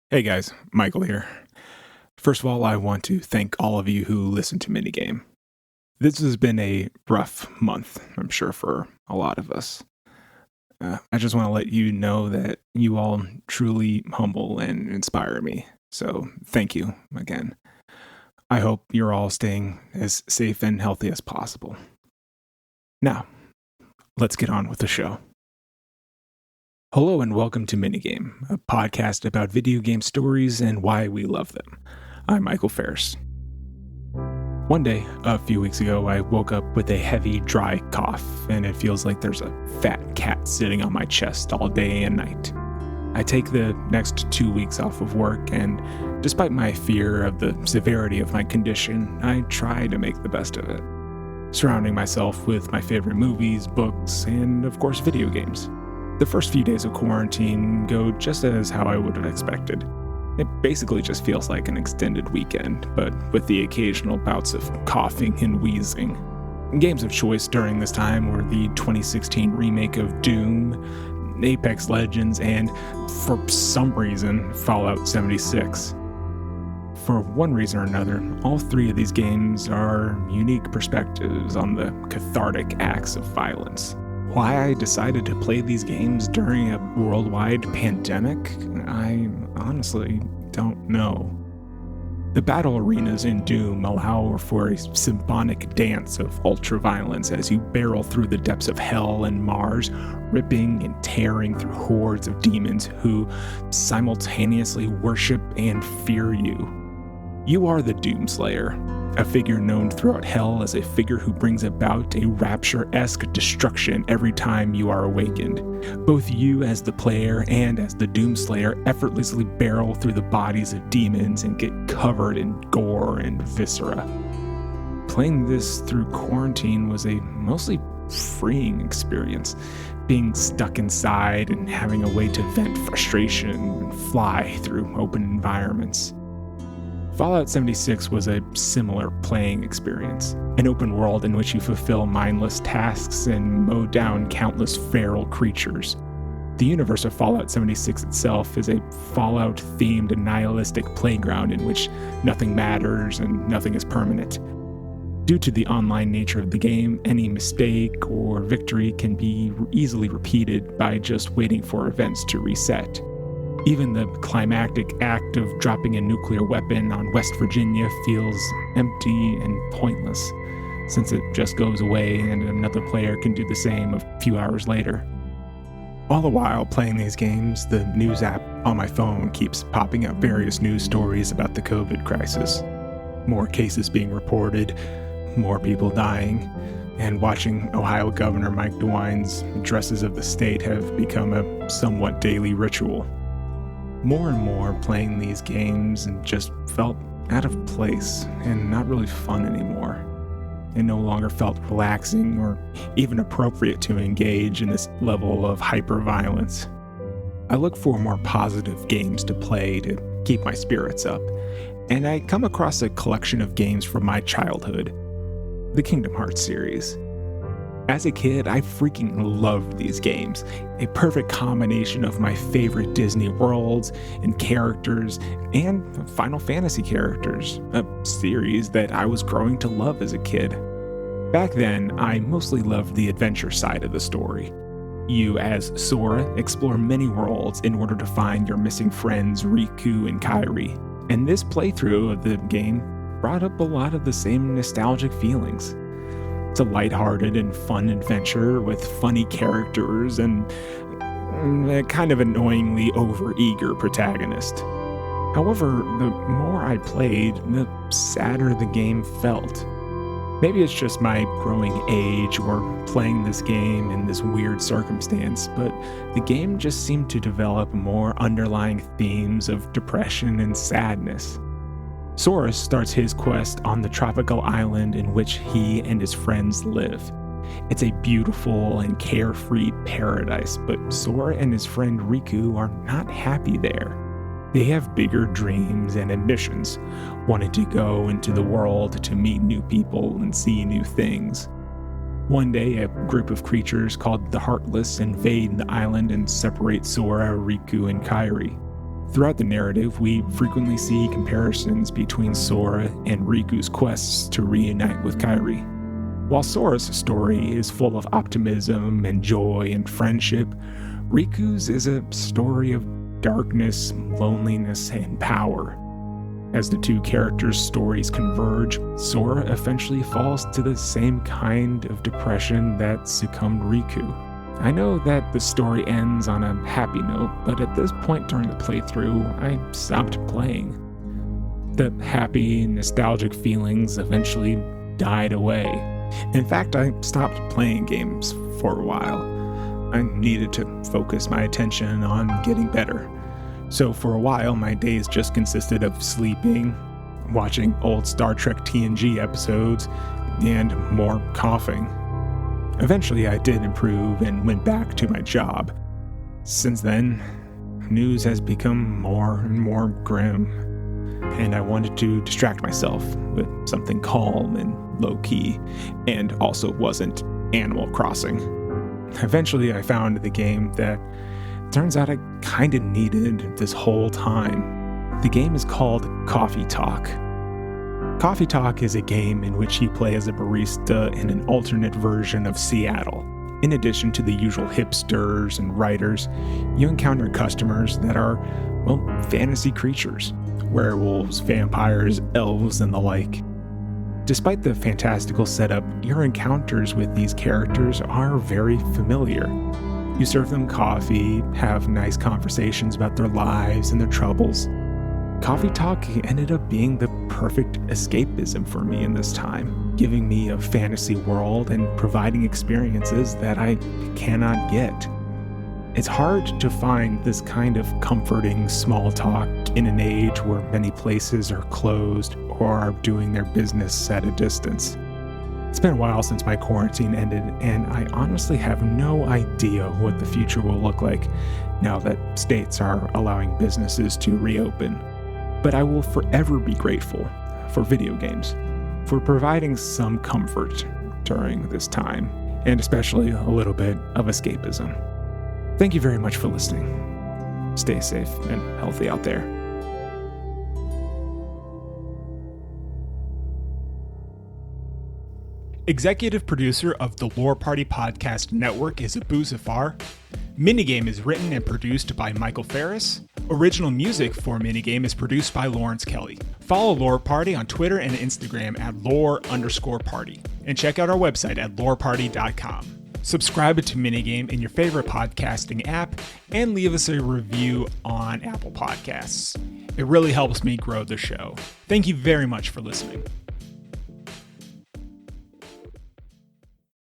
Hey guys, Michael here. First of all, I want to thank all of you who listen to Minigame. This has been a rough month, I'm sure, for a lot of us. I just want to let you know that you all truly humble and inspire me. So thank you again. I hope you're all staying as safe and healthy as possible. Now, let's get on with the show. Hello and welcome to Minigame, a podcast about video game stories and why we love them. I'm Michael Ferris. One day, a few weeks ago, I woke up with a heavy, dry cough, and it feels like there's a fat cat sitting on my chest all day and night. I take the next 2 weeks off of work, and despite my fear of the severity of my condition, I try to make the best of it, surrounding myself with my favorite movies, books, and of course video games. The first few days of quarantine go just as how I would have expected. It basically just feels like an extended weekend, but with the occasional bouts of coughing and wheezing. Games of choice during this time were the 2016 remake of Doom, Apex Legends, and, for some reason, Fallout 76. For one reason or another, all three of these games are unique perspectives on the cathartic acts of violence. Why I decided to play these games during a worldwide pandemic, I honestly don't know. The battle arenas in Doom allow for a symphonic dance of ultra-violence as you barrel through the depths of hell and Mars, ripping and tearing through hordes of demons who simultaneously worship and fear you. You are the Doomslayer, a figure known throughout hell as a figure who brings about a rapture-esque destruction every time you are awakened. Both you as the player and as the Doomslayer effortlessly barrel through the bodies of demons and get covered in gore and viscera. Playing this through quarantine was a mostly freeing experience, being stuck inside and having a way to vent frustration and fly through open environments. Fallout 76 was a similar playing experience, an open world in which you fulfill mindless tasks and mow down countless feral creatures. The universe of Fallout 76 itself is a Fallout-themed nihilistic playground in which nothing matters and nothing is permanent. Due to the online nature of the game, any mistake or victory can be easily repeated by just waiting for events to reset. Even the climactic act of dropping a nuclear weapon on West Virginia feels empty and pointless, since it just goes away and another player can do the same a few hours later. All the while playing these games, the news app on my phone keeps popping up various news stories about the COVID crisis. More cases being reported, more people dying, and watching Ohio Governor Mike DeWine's addresses of the state have become a somewhat daily ritual. More and more playing these games just felt out of place and not really fun anymore. It no longer felt relaxing or even appropriate to engage in this level of hyper-violence. I look for more positive games to play to keep my spirits up, and I come across a collection of games from my childhood, the Kingdom Hearts series. As a kid, I freaking loved these games, a perfect combination of my favorite Disney worlds and characters and Final Fantasy characters, a series that I was growing to love as a kid. Back then, I mostly loved the adventure side of the story. You, as Sora, explore many worlds in order to find your missing friends Riku and Kairi, and this playthrough of the game brought up a lot of the same nostalgic feelings. It's a lighthearted and fun adventure with funny characters and a kind of annoyingly overeager protagonist. However, the more I played, the sadder the game felt. Maybe it's just my growing age or playing this game in this weird circumstance, but the game just seemed to develop more underlying themes of depression and sadness. Sora starts his quest on the tropical island in which he and his friends live. It's a beautiful and carefree paradise, but Sora and his friend Riku are not happy there. They have bigger dreams and ambitions, wanting to go into the world to meet new people and see new things. One day, a group of creatures called the Heartless invade the island and separate Sora, Riku, and Kairi. Throughout the narrative, we frequently see comparisons between Sora and Riku's quests to reunite with Kairi. While Sora's story is full of optimism and joy and friendship, Riku's is a story of darkness, loneliness, and power. As the two characters' stories converge, Sora eventually falls to the same kind of depression that succumbed Riku. I know that the story ends on a happy note, but at this point during the playthrough, I stopped playing. The happy, nostalgic feelings eventually died away. In fact, I stopped playing games for a while. I needed to focus my attention on getting better. So for a while, my days just consisted of sleeping, watching old Star Trek TNG episodes, and more coughing. Eventually, I did improve and went back to my job. Since then, news has become more and more grim, and I wanted to distract myself with something calm and low-key, and also wasn't Animal Crossing. Eventually, I found the game that turns out I kinda needed this whole time. The game is called Coffee Talk. Coffee Talk is a game in which you play as a barista in an alternate version of Seattle. In addition to the usual hipsters and writers, you encounter customers that are, well, fantasy creatures. Werewolves, vampires, elves, and the like. Despite the fantastical setup, your encounters with these characters are very familiar. You serve them coffee, have nice conversations about their lives and their troubles. Coffee Talk ended up being the perfect escapism for me in this time, giving me a fantasy world and providing experiences that I cannot get. It's hard to find this kind of comforting small talk in an age where many places are closed or are doing their business at a distance. It's been a while since my quarantine ended, and I honestly have no idea what the future will look like now that states are allowing businesses to reopen. But I will forever be grateful for video games, for providing some comfort during this time, and especially a little bit of escapism. Thank you very much for listening. Stay safe and healthy out there. Executive producer of the Lore Party Podcast Network is Abu Zafar. Minigame is written and produced by Michael Ferris. Original music for Minigame is produced by Lawrence Kelly. Follow Lore Party on Twitter and Instagram at lore_party. And check out our website at loreparty.com. Subscribe to Minigame in your favorite podcasting app and leave us a review on Apple Podcasts. It really helps me grow the show. Thank you very much for listening.